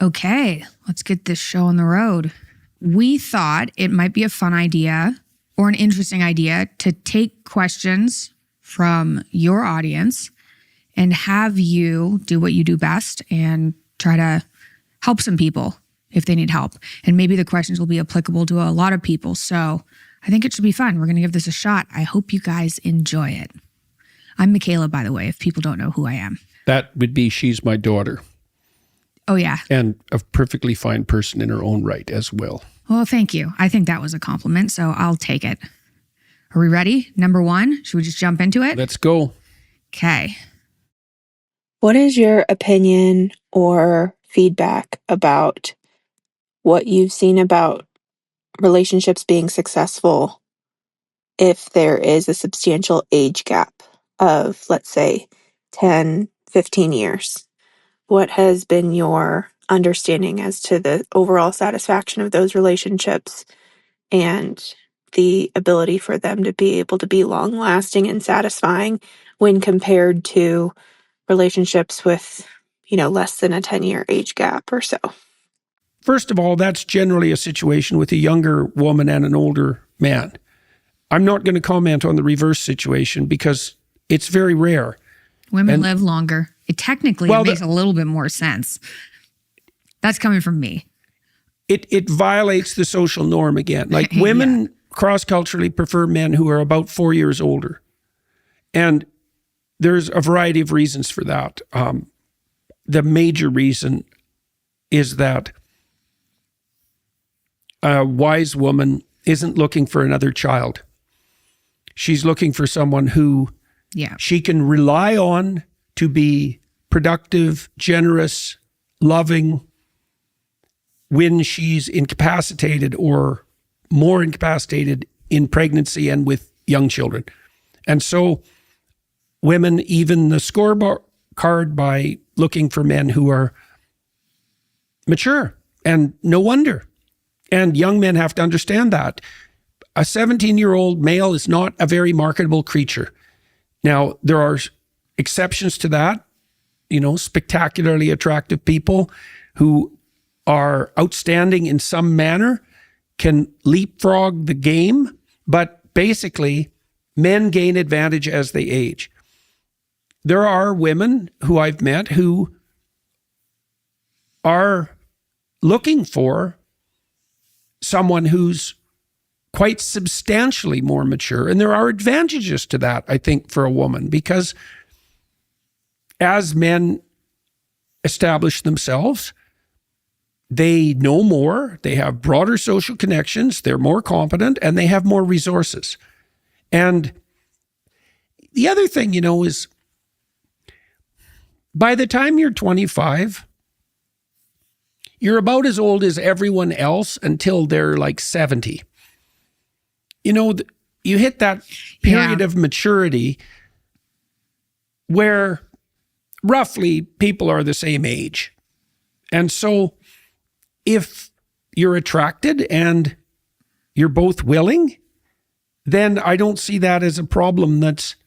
Okay, let's get this show on the road. We thought it might be a fun idea or an interesting idea to take questions from your audience and have you do what you do best and try to help some people if they need help. And maybe the questions will be applicable to a lot of people. So I think it should be fun. We're going to give this a shot. I hope you guys enjoy it. I'm Mikhaila, by the way, if people don't know who I am. That would be, she's my daughter. Oh, yeah. And a perfectly fine person in her own right as well. Well, thank you. I think that was a compliment, so I'll take it. Are we ready? Number one, should we just jump into it? Let's go. Okay. What is your opinion or feedback about what you've seen about relationships being successful if there is a substantial age gap of, let's say, 10, 15 years? What has been your understanding as to the overall satisfaction of those relationships and the ability for them to be able to be long-lasting and satisfying when compared to relationships with, less than a 10-year age gap or so? First of all, that's generally a situation with a younger woman and an older man. I'm not going to comment on the reverse situation because it's very rare. Women live longer. It makes a little bit more sense. That's coming from me. It violates the social norm again. Like women cross-culturally prefer men who are about 4 years older. And there's a variety of reasons for that. The major reason is that a wise woman isn't looking for another child. She's looking for someone who she can rely on to be productive, generous, loving when she's incapacitated or more incapacitated in pregnancy and with young children. And so women even the scorecard by looking for men who are mature, and no wonder. And young men have to understand that. A 17-year-old male is not a very marketable creature. Now, there are exceptions to that, spectacularly attractive people who are outstanding in some manner, can leapfrog the game, but basically, men gain advantage as they age. There are women who I've met who are looking for someone who's quite substantially more mature. And there are advantages to that, I think, for a woman, because as men establish themselves, they know more, they have broader social connections, they're more competent, and they have more resources. And the other thing, is by the time you're 25, you're about as old as everyone else until they're like 70. You hit that period of maturity where roughly people are the same age. And so if you're attracted and you're both willing, then I don't see that as a problem that's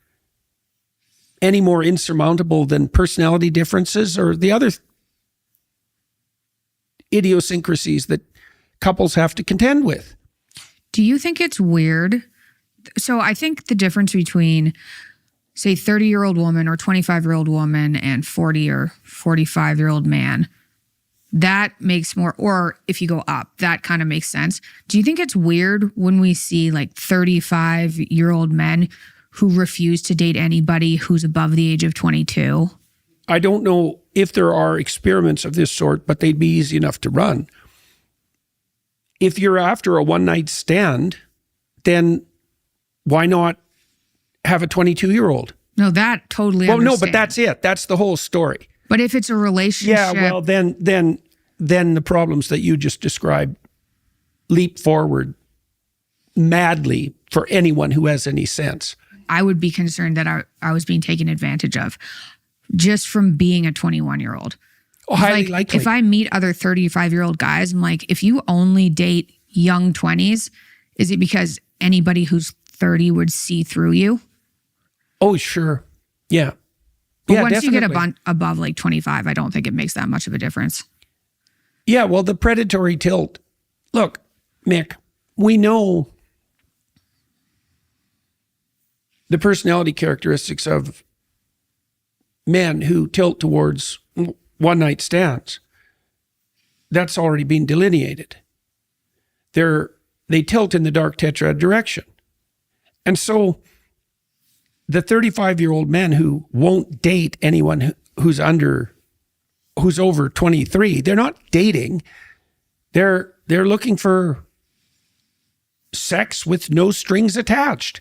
any more insurmountable than personality differences or the other idiosyncrasies that couples have to contend with. Do you think it's weird? So I think the difference between, say, 30-year-old woman or 25-year-old woman and 40 or 45-year-old man, that makes more, or if you go up, that kind of makes sense. Do you think it's weird when we see like 35-year-old men who refuse to date anybody who's above the age of 22? I don't know if there are experiments of this sort, but they'd be easy enough to run. If you're after a one-night stand, then why not have a 22-year-old? No, that totally understand. No, but that's it. That's the whole story. But if it's a relationship... Yeah, well, then the problems that you just described leap forward madly for anyone who has any sense. I would be concerned that I was being taken advantage of just from being a 21-year-old. Oh, highly likely. If I meet other 35-year-old guys, I'm like, if you only date young 20s, is it because anybody who's 30 would see through you? Oh, sure. Yeah. But yeah, once definitely. you get above like 25, I don't think it makes that much of a difference. Yeah, well, the predatory tilt. Look, Mick, we know the personality characteristics of men who tilt towards one-night stands. That's already been delineated. They tilt in the dark tetrad direction. And so the 35-year-old men who won't date anyone who's over 23, they're not dating. They're looking for sex with no strings attached.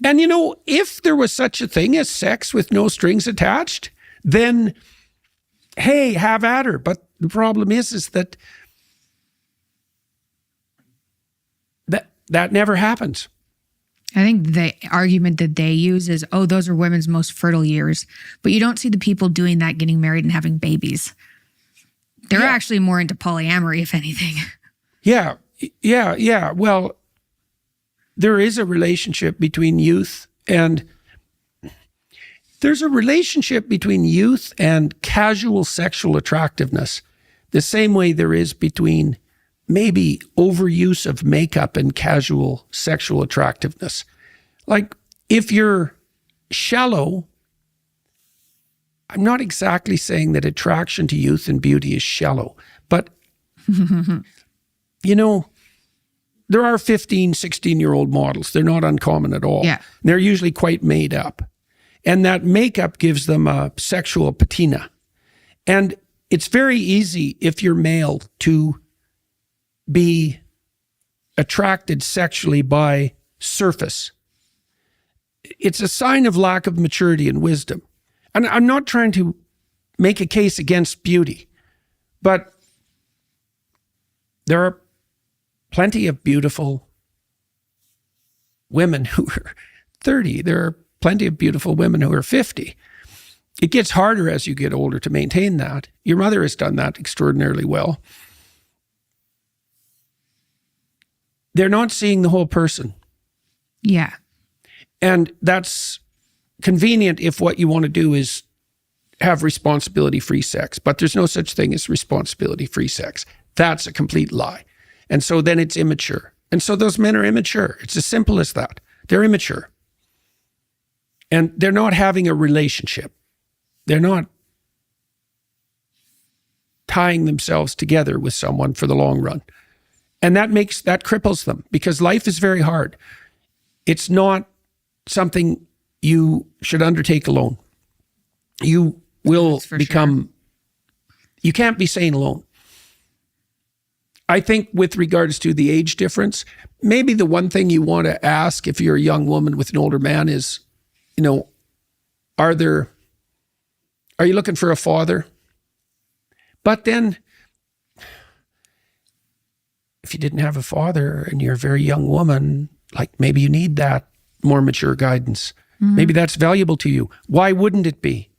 And if there was such a thing as sex with no strings attached, then hey, have at her. But the problem is that that never happens. I think the argument that they use is, oh, those are women's most fertile years. But you don't see the people doing that getting married and having babies. They're actually more into polyamory, if anything. Yeah. Well, there is a relationship between youth and casual sexual attractiveness, the same way there is between maybe overuse of makeup and casual sexual attractiveness. Like, if you're shallow, I'm not exactly saying that attraction to youth and beauty is shallow, but, there are 15, 16-year-old models. They're not uncommon at all. Yeah. They're usually quite made up. And that makeup gives them a sexual patina. And it's very easy, if you're male, to be attracted sexually by surface. It's a sign of lack of maturity and wisdom. And I'm not trying to make a case against beauty, but there are plenty of beautiful women who are 30. There are plenty of beautiful women who are 50. It gets harder as you get older to maintain that. Your mother has done that extraordinarily well. They're not seeing the whole person. Yeah. And that's convenient if what you want to do is have responsibility-free sex. But there's no such thing as responsibility-free sex. That's a complete lie. And so then it's immature. And so those men are immature. It's as simple as that. They're immature. And they're not having a relationship. They're not tying themselves together with someone for the long run. And that cripples them, because life is very hard. It's not something you should undertake alone. You will become, you can't be sane alone. I think with regards to the age difference, maybe the one thing you want to ask if you're a young woman with an older man is, are you looking for a father? But then, if you didn't have a father and you're a very young woman, like, maybe you need that more mature guidance. Mm-hmm. Maybe that's valuable to you. Why wouldn't it be?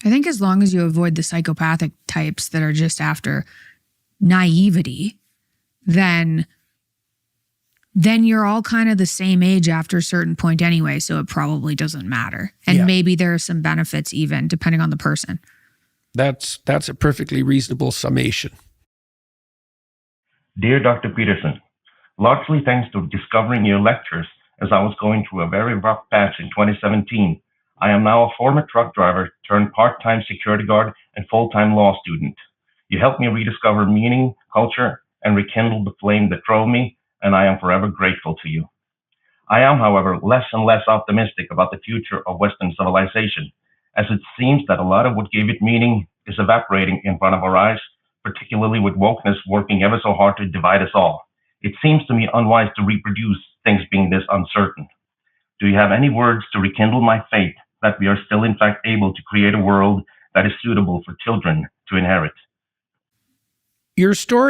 I think as long as you avoid the psychopathic types that are just after naivety, then you're all kind of the same age after a certain point anyway, so it probably doesn't matter. And maybe there are some benefits even, depending on the person. That's a perfectly reasonable summation. Dear Dr. Peterson, largely thanks to discovering your lectures as I was going through a very rough patch in 2017, I am now a former truck driver turned part-time security guard and full-time law student. You helped me rediscover meaning, culture, and rekindle the flame that drove me, and I am forever grateful to you. I am, however, less and less optimistic about the future of Western civilization, as it seems that a lot of what gave it meaning is evaporating in front of our eyes, particularly with wokeness working ever so hard to divide us all. It seems to me unwise to reproduce things being this uncertain. Do you have any words to rekindle my faith that we are still in fact able to create a world that is suitable for children to inherit? Your story